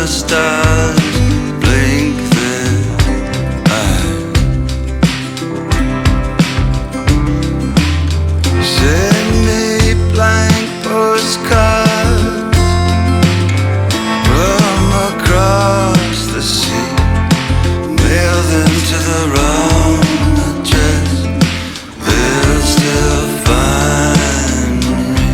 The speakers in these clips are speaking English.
stars blink their eyes. Send me blank postcards from across the sea. Mail them to the wrong address. They'll still find me.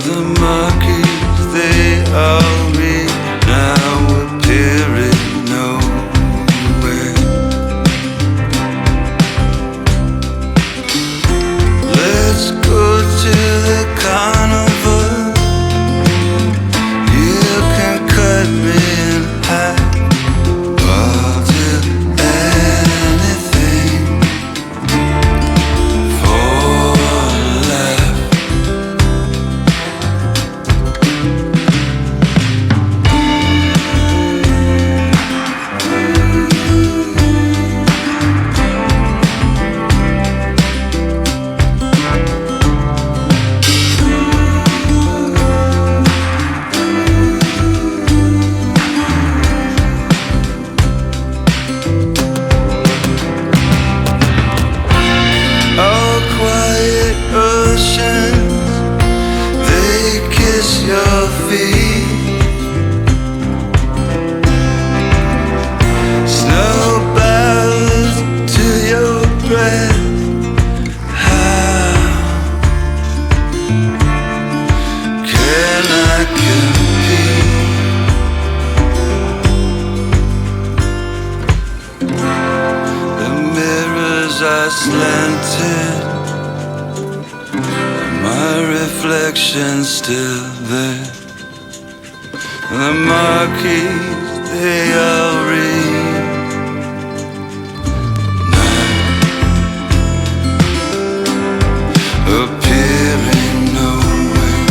The monkeys, they all read now appearing nowhere. Let's go to the carnival. You can cut me in half. I'll do anything for a laugh. Oh, quiet oceans, they kiss your feet. Snow bows to your breath. How can I compete? The mirrors are slanted, my reflection's still there. The marquees, they all read now appearing nowhere.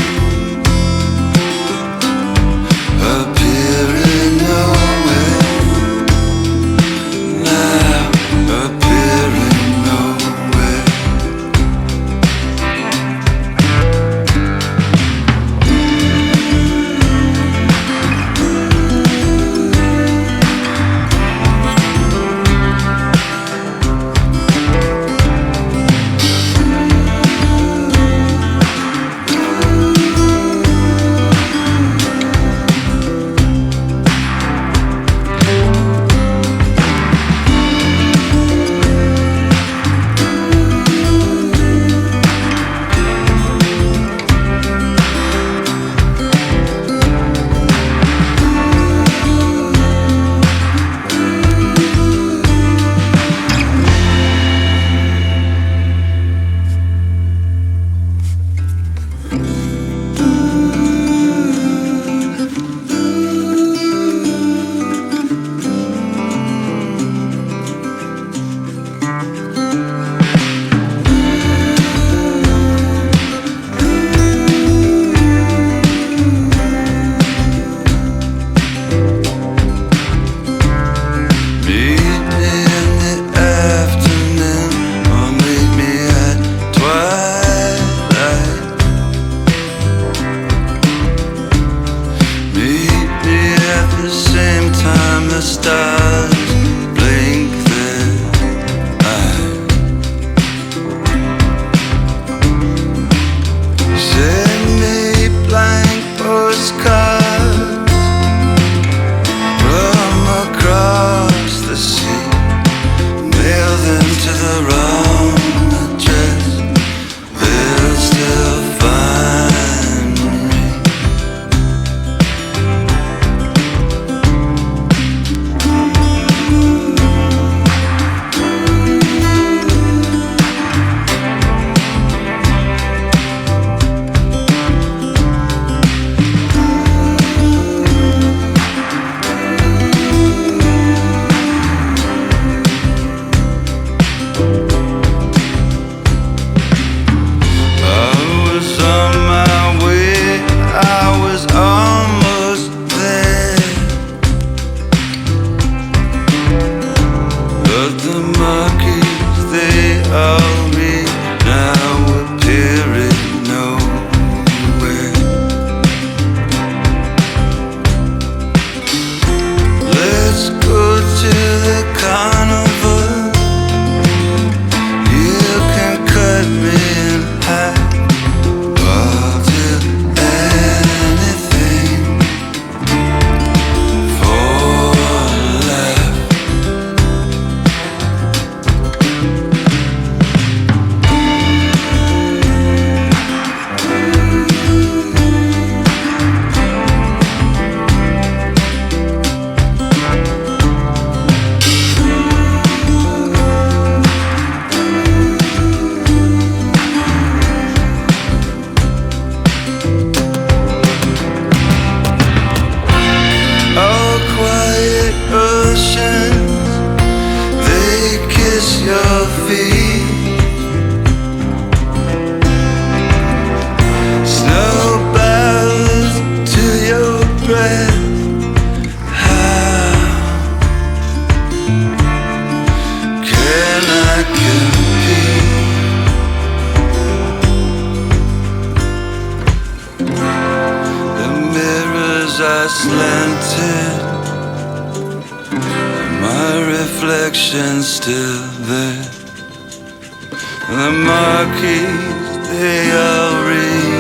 Appearing nowhere. Now appearing nowhere. feet. Snowbound to your breath. How can I compete? The mirrors are slanted, my reflection's still there. The marquees, they all read.